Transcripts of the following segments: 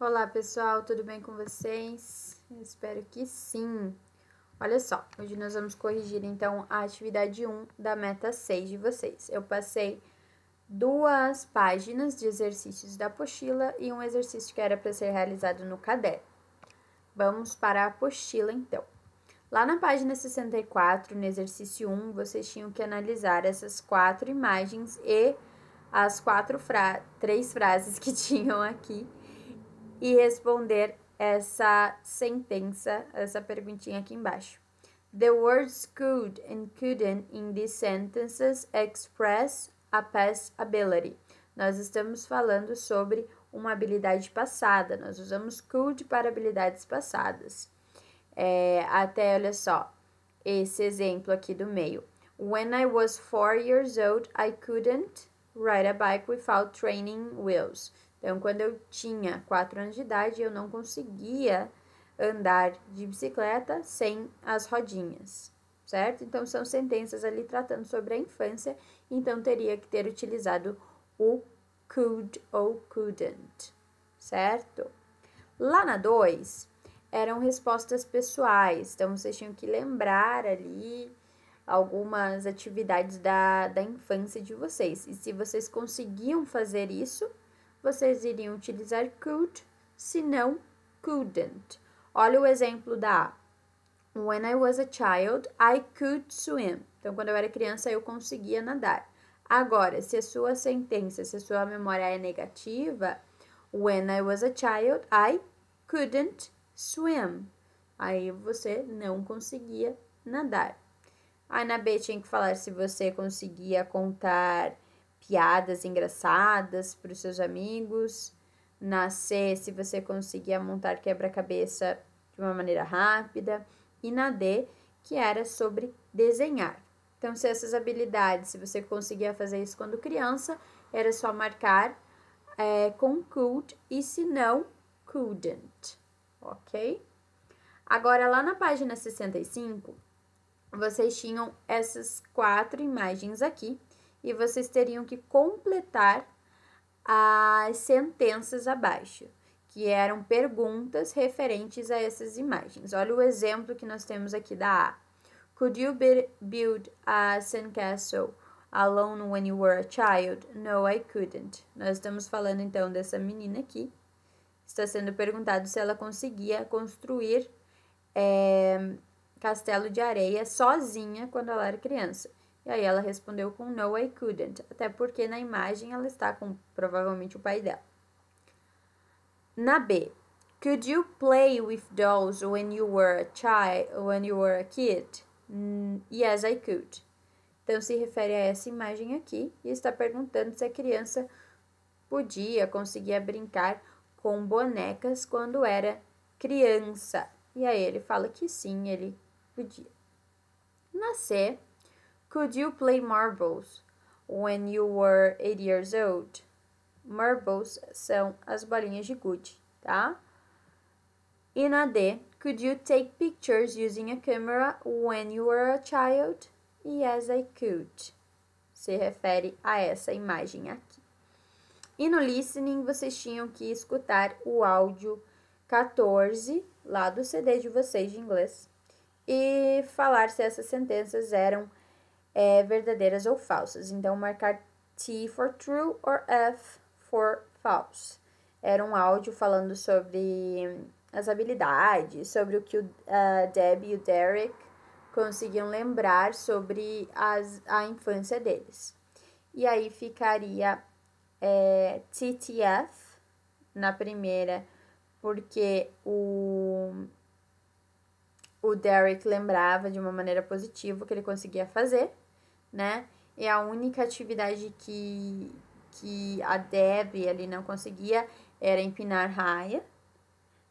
Olá pessoal, tudo bem com vocês? Eu espero que sim. Olha só, hoje nós vamos corrigir então a atividade 1 da meta 6 de vocês. Eu passei 2 páginas de exercícios da apostila e um exercício que era para ser realizado no caderno. Vamos para a apostila então. Lá na página 64, no exercício 1, vocês tinham que analisar essas 4 imagens e as 3 frases que tinham aqui e responder essa sentença, essa perguntinha aqui embaixo. The words could and couldn't in these sentences express a past ability. Nós estamos falando sobre uma habilidade passada. Nós usamos could para habilidades passadas. Até, olha só, esse exemplo aqui do meio. When I was 4 years old, I couldn't ride a bike without training wheels. Então, quando eu tinha 4 anos de idade, eu não conseguia andar de bicicleta sem as rodinhas, certo? Então, são sentenças ali tratando sobre a infância, então teria que ter utilizado o could ou couldn't, certo? Lá na 2, eram respostas pessoais, então vocês tinham que lembrar ali algumas atividades da infância de vocês. E se vocês conseguiam fazer isso, vocês iriam utilizar could, se não, couldn't. Olha o exemplo da A. When I was a child, I could swim. Então, quando eu era criança, eu conseguia nadar. Agora, se a sua sentença, se a sua memória é negativa, when I was a child, I couldn't swim. Aí você não conseguia nadar. Aí na B tinha que falar se você conseguia contar piadas engraçadas para os seus amigos. Na C, se você conseguia montar quebra-cabeça de uma maneira rápida. E na D, que era sobre desenhar. Então, se essas habilidades, se você conseguia fazer isso quando criança, era só marcar com could e se não, couldn't, ok? Agora, lá na página 65, vocês tinham essas 4 imagens aqui e vocês teriam que completar as sentenças abaixo, que eram perguntas referentes a essas imagens. Olha o exemplo que nós temos aqui da A. Could you build a sandcastle alone when you were a child? No, I couldn't. Nós estamos falando então dessa menina aqui. Está sendo perguntado se ela conseguia construir castelo de areia sozinha quando ela era criança. E aí ela respondeu com no, I couldn't, até porque na imagem ela está com provavelmente o pai dela. Na B, could you play with dolls when you were a kid? Yes, I could. Então se refere a essa imagem aqui e está perguntando se a criança conseguia brincar com bonecas quando era criança. E aí ele fala que sim, ele podia. Na C, could you play marbles when you were 8 years old? Marbles são as bolinhas de gude, tá? E na D, could you take pictures using a camera when you were a child? Yes, I could. Se refere a essa imagem aqui. E no listening, vocês tinham que escutar o áudio 14, lá do CD de vocês de inglês, e falar se essas sentenças eram verdadeiras ou falsas. Então, marcar T for true or F for false. Era um áudio falando sobre as habilidades, sobre o que a Debbie e o Derek conseguiam lembrar sobre a infância deles. E aí ficaria TTF na primeira, porque o Derek lembrava de uma maneira positiva o que ele conseguia fazer, né? E a única atividade que a Debbie ali não conseguia era empinar raia,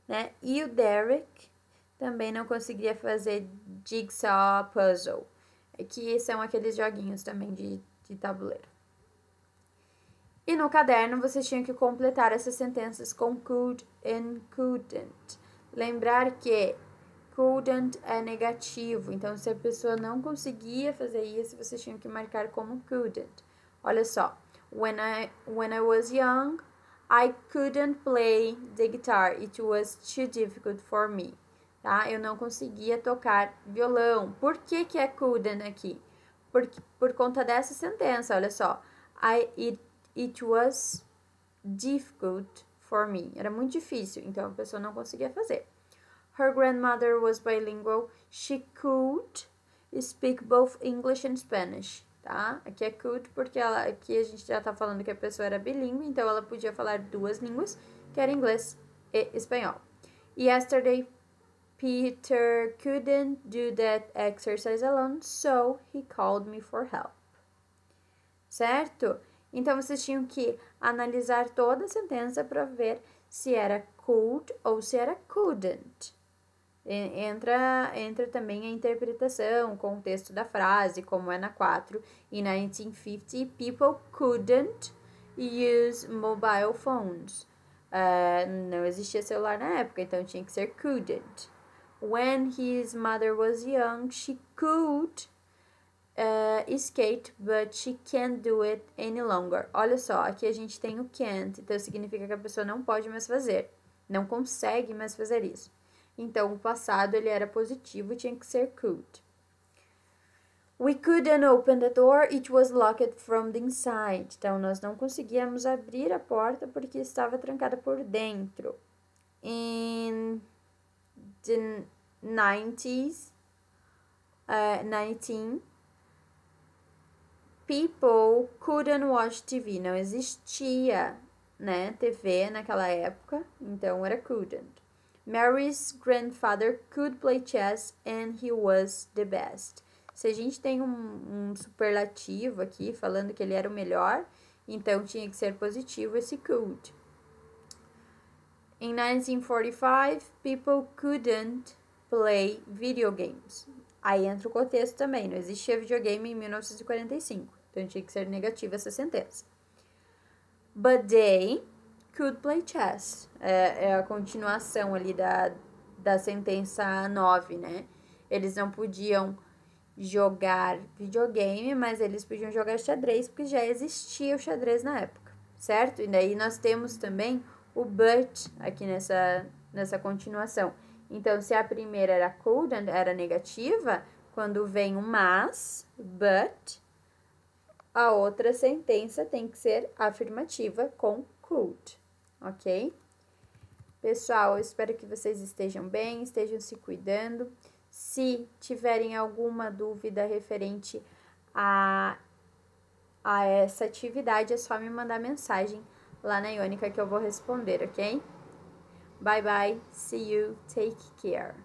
né? E o Derek também não conseguia fazer jigsaw puzzle, que são aqueles joguinhos também de tabuleiro. E no caderno, vocês tinham que completar essas sentenças com could and couldn't. Lembrar que couldn't é negativo, então se a pessoa não conseguia fazer isso, vocês tinham que marcar como couldn't. Olha só, when I was young, I couldn't play the guitar. It was too difficult for me. Tá? Eu não conseguia tocar violão. Por que que é couldn't aqui? Por conta dessa sentença, olha só. It was difficult for me. Era muito difícil, então a pessoa não conseguia fazer. Her grandmother was bilingual. She could speak both English and Spanish. Tá? Aqui é could porque aqui a gente já tá falando que a pessoa era bilíngue, então ela podia falar duas línguas, que era inglês e espanhol. Yesterday, Peter couldn't do that exercise alone, so he called me for help. Certo? Então, vocês tinham que analisar toda a sentença para ver se era could ou se era couldn't. Entra também a interpretação, o contexto da frase, como é na 4. In 1950, people couldn't use mobile phones. Não existia celular na época, então tinha que ser couldn't. When his mother was young, she could skate, but she can't do it any longer. Olha só, aqui a gente tem o can't, então significa que a pessoa não pode mais fazer, não consegue mais fazer isso. Então, o passado, ele era positivo, tinha que ser could. We couldn't open the door, it was locked from the inside. Então, nós não conseguíamos abrir a porta porque estava trancada por dentro. In the 19, people couldn't watch TV. Não existia, né, TV naquela época, então era couldn't. Mary's grandfather could play chess and he was the best. Se a gente tem um superlativo aqui falando que ele era o melhor, então tinha que ser positivo esse could. In 1945, people couldn't play video games. Aí entra o contexto também, não existia videogame em 1945, então tinha que ser negativa essa sentença. But they could play chess. É a continuação ali da sentença 9, né? Eles não podiam jogar videogame, mas eles podiam jogar xadrez, porque já existia o xadrez na época, certo? E daí nós temos também o but aqui nessa continuação. Então, se a primeira era couldn't, era negativa, quando vem o mas, but, a outra sentença tem que ser afirmativa com could, ok? Pessoal, eu espero que vocês estejam bem, estejam se cuidando. Se tiverem alguma dúvida referente a essa atividade, é só me mandar mensagem lá na Iônica que eu vou responder, ok? Bye bye, see you, take care.